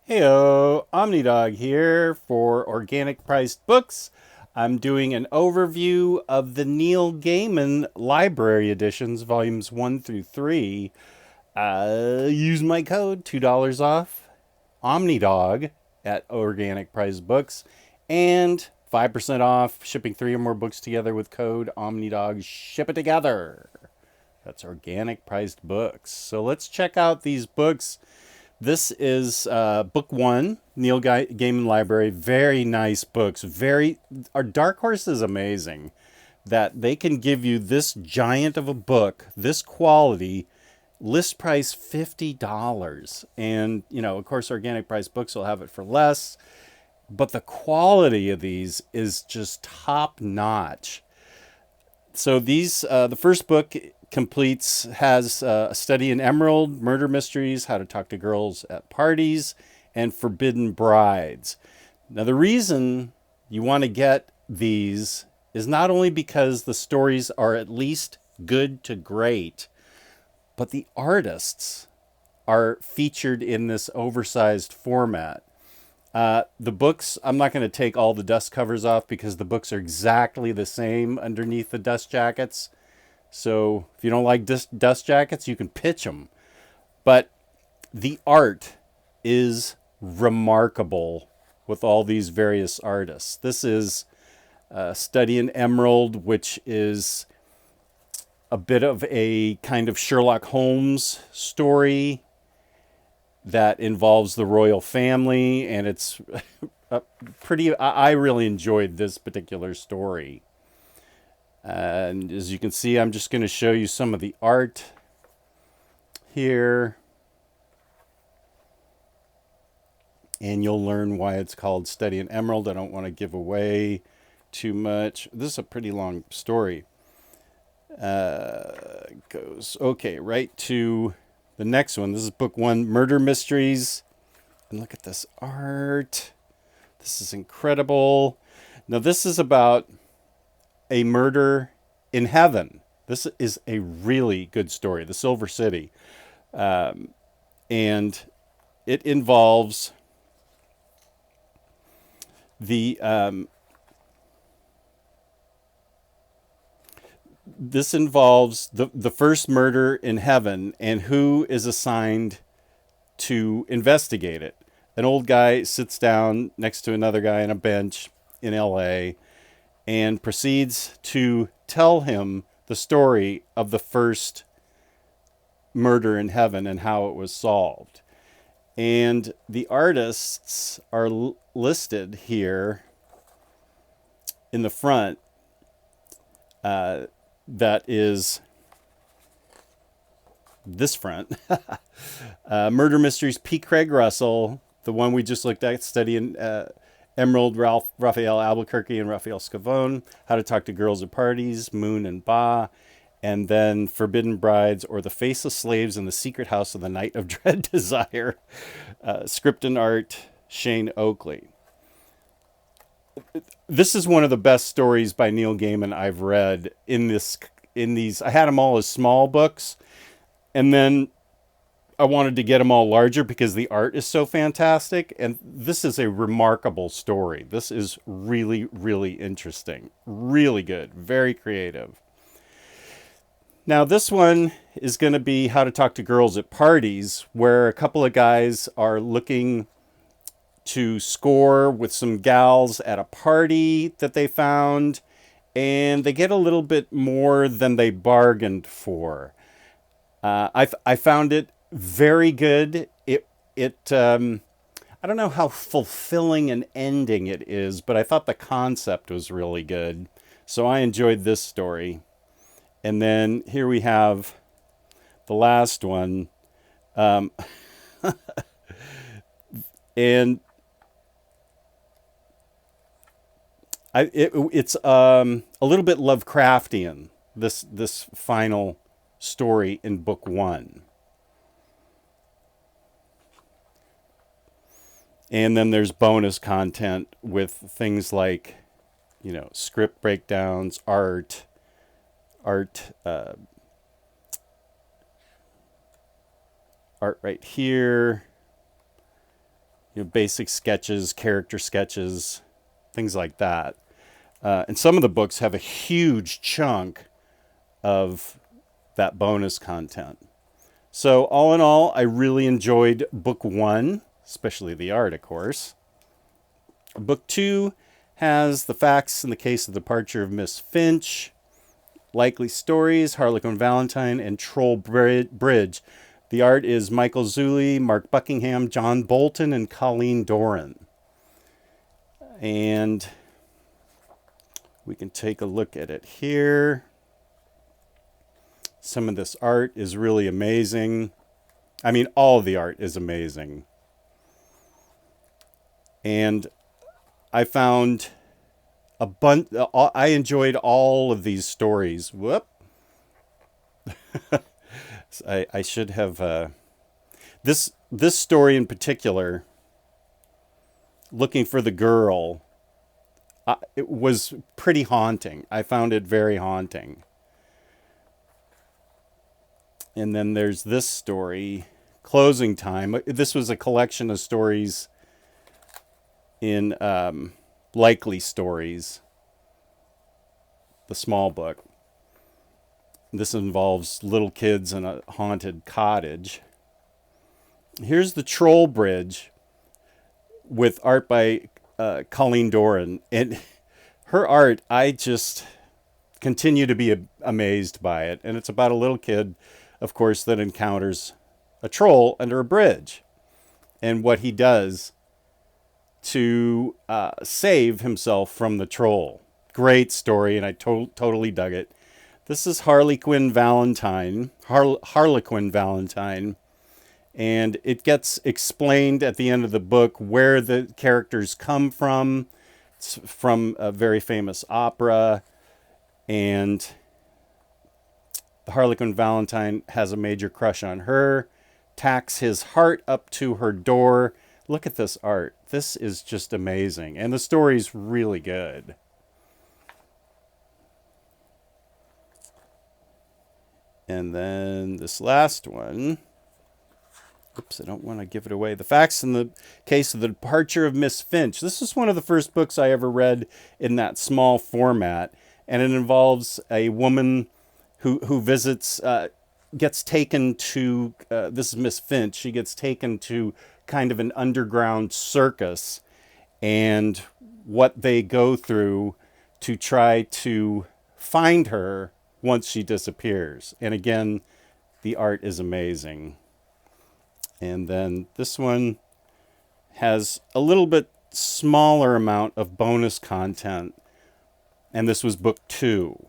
Heyo, OMNIDOG here for Organic Priced Books. I'm doing an overview of the Neil Gaiman Library Editions, volumes 1 through 3. Use my code, $2 off, OMNIDOG at Organic Priced Books, and 5% off shipping 3 or more books together with code OMNIDOG. Ship it together. That's Organic Priced Books. So let's check out these books. This is book one, Neil Gaiman Library. Very nice books. Our Dark Horse is amazing that they can give you this giant of a book, this quality, list price $50. And, of course, Organic Price Books will have it for less. But the quality of these is just top notch. So the first book has a study in Emerald, murder mysteries, how to talk to girls at parties, and forbidden brides. Now, the reason you want to get these is not only because the stories are at least good to great, but the artists are featured in this oversized format. The books, I'm not going to take all the dust covers off because the books are exactly the same underneath the dust jackets. So if you don't like dust jackets, you can pitch them. But the art is remarkable with all these various artists. This is a study in Emerald, which is a bit of a kind of Sherlock Holmes story that involves the royal family, and it's I really enjoyed this particular story. And as you can see, I'm just going to show you some of the art here. And you'll learn why it's called Study in Emerald. I don't want to give away too much. This is a pretty long story. Goes, okay, right to the next one. This is book one, Murder Mysteries. And look at this art. This is incredible. Now, this is about a murder in heaven. This is a really good story, The Silver City. And it involves the first murder in heaven and who is assigned to investigate it. An old guy sits down next to another guy on a bench in LA and proceeds to tell him the story of the first murder in heaven and how it was solved. And the artists are listed here in the front. That is this front. Murder Mysteries, P. Craig Russell, the one we just looked at, studying Emerald, Raphael Albuquerque and Raphael Scavone, How to Talk to Girls at Parties, Moon and Ba, and then Forbidden Brides, or The Faceless Slaves in the Secret House of the Night of Dread Desire, script and art, Shane Oakley. This is one of the best stories by Neil Gaiman I've read in these. I had them all as small books, and then I wanted to get them all larger because the art is so fantastic. And this is a remarkable story. This is really, really interesting. Really good. Very creative. Now, this one is going to be How to Talk to Girls at Parties, where a couple of guys are looking to score with some gals at a party that they found, and they get a little bit more than they bargained for. I found it very good. I don't know how fulfilling an ending it is, but I thought the concept was really good. So I enjoyed this story. And then here we have the last one. And it's a little bit Lovecraftian, this final story in book one. And then there's bonus content with things like, script breakdowns, art, art right here, basic sketches, character sketches, things like that. And some of the books have a huge chunk of that bonus content. So all in all, I really enjoyed book 1, especially the art, of course. Book 2 has the facts in the case of the departure of Miss Finch, likely stories, Harlequin Valentine, and Troll Bridge. The art is Michael Zulli, Mark Buckingham, John Bolton, and Colleen Doran. And we can take a look at it here. Some of this art is really amazing. I mean, all of the art is amazing. And I found a bunch. I enjoyed all of these stories. Whoop. I should have this story in particular. Looking for the girl. It was pretty haunting. I found it very haunting. And then there's this story, Closing Time. This was a collection of stories in Likely Stories, the small book. This involves little kids in a haunted cottage. Here's the Troll Bridge with art by Colleen Doran. And her art, I just continue to be amazed by it. And it's about a little kid, of course, that encounters a troll under a bridge and what he does to save himself from the troll. Great story, and I totally dug it. This is Harlequin Valentine, and it gets explained at the end of the book where the characters come from. It's from a very famous opera, and the Harlequin Valentine has a major crush on her, tacks his heart up to her door. Look at this art. This is just amazing. And the story's really good. And then this last one. Oops, I don't want to give it away. The facts in the case of the departure of Miss Finch. This is one of the first books I ever read in that small format. And it involves a woman who visits, gets taken to, this is Miss Finch, she gets taken to kind of an underground circus, and what they go through to try to find her once she disappears. And again, the art is amazing. And then this one has a little bit smaller amount of bonus content, and this was book 2.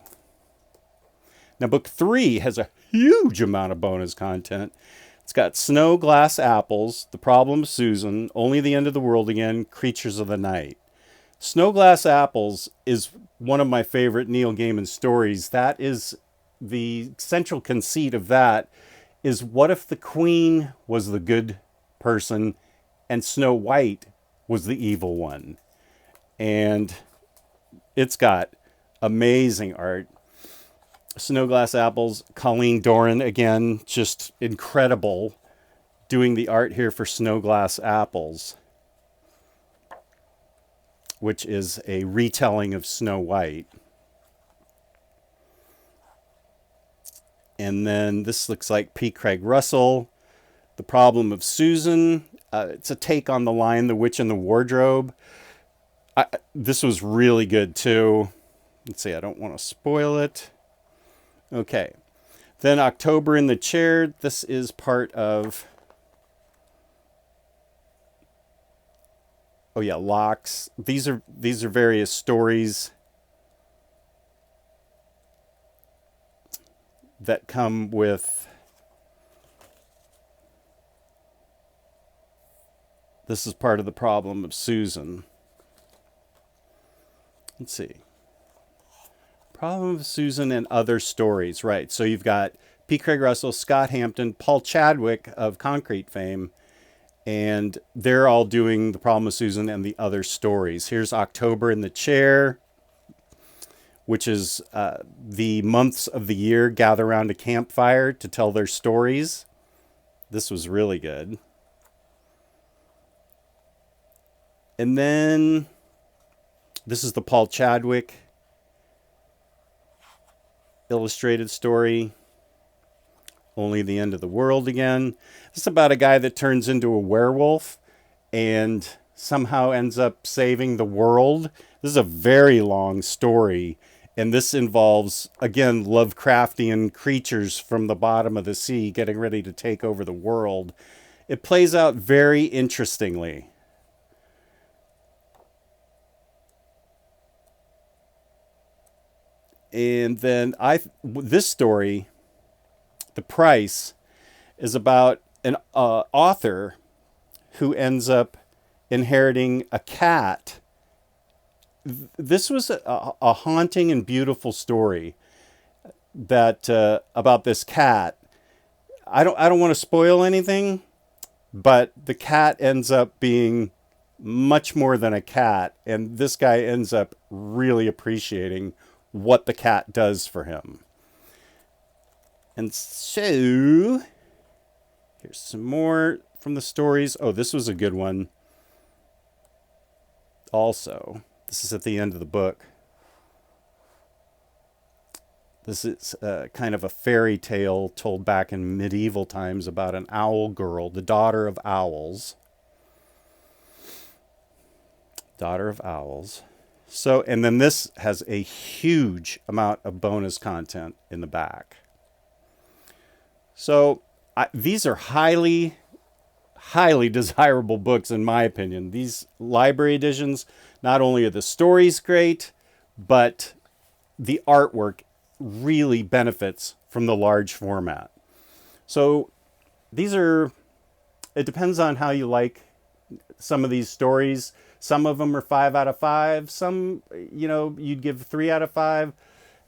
Now, book 3 has a huge amount of bonus content. It's got Snow, Glass, Apples, The Problem of Susan, Only the End of the World Again, Creatures of the Night. Snow, Glass, Apples is one of my favorite Neil Gaiman stories. That is the central conceit of that is, what if the queen was the good person and Snow White was the evil one? And it's got amazing art. Snow, Glass, Apples, Colleen Doran, again, just incredible, doing the art here for Snow, Glass, Apples, which is a retelling of Snow White. And then this looks like P. Craig Russell, The Problem of Susan. It's a take on The Lion, the Witch, and the Wardrobe. This was really good, too. Let's see, I don't want to spoil it. Okay. Then October in the Chair. This is part of... Oh, yeah, Locks. These are various stories that come with... This is part of The Problem of Susan. Let's see. Problem of Susan and Other Stories. Right. So you've got P. Craig Russell, Scott Hampton, Paul Chadwick of Concrete fame, and they're all doing The Problem of Susan and the Other Stories. Here's October in the Chair, which is the months of the year gather around a campfire to tell their stories. This was really good. And then this is the Paul Chadwick illustrated story, Only the End of the World Again. It's about a guy that turns into a werewolf and somehow ends up saving the world. This is a very long story, and this involves, again, Lovecraftian creatures from the bottom of the sea getting ready to take over the world. It plays out very interestingly. And then this story, The Price, is about an author who ends up inheriting a cat. This was a haunting and beautiful story that about this cat. I don't want to spoil anything, but the cat ends up being much more than a cat, and this guy ends up really appreciating what the cat does for him. And so here's some more from the stories. Oh, this was a good one. Also, this is at the end of the book. This is kind of a fairy tale told back in medieval times about an owl girl, the daughter of owls. Daughter of owls. So, and then this has a huge amount of bonus content in the back. So, these are highly desirable books, in my opinion. These library editions, not only are the stories great, but the artwork really benefits from the large format. So, it depends on how you like some of these stories. Some of them are 5 out of 5. Some, you'd give 3 out of 5,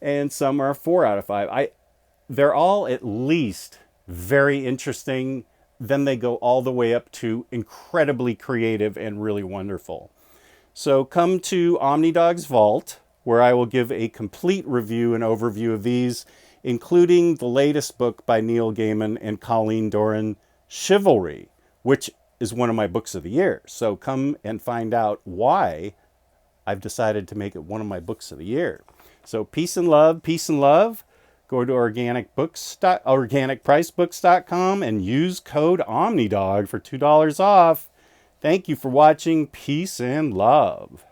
and some are 4 out of 5. They're all at least very interesting. Then they go all the way up to incredibly creative and really wonderful. So come to OMNIDOG's Vault, where I will give a complete review and overview of these, including the latest book by Neil Gaiman and Colleen Doran, Chivalry, which is one of my books of the year. So come and find out why I've decided to make it one of my books of the year. So peace and love, peace and love. Go to organicpricedbooks.com and use code OMNIDOG for $2 off. Thank you for watching. Peace and love.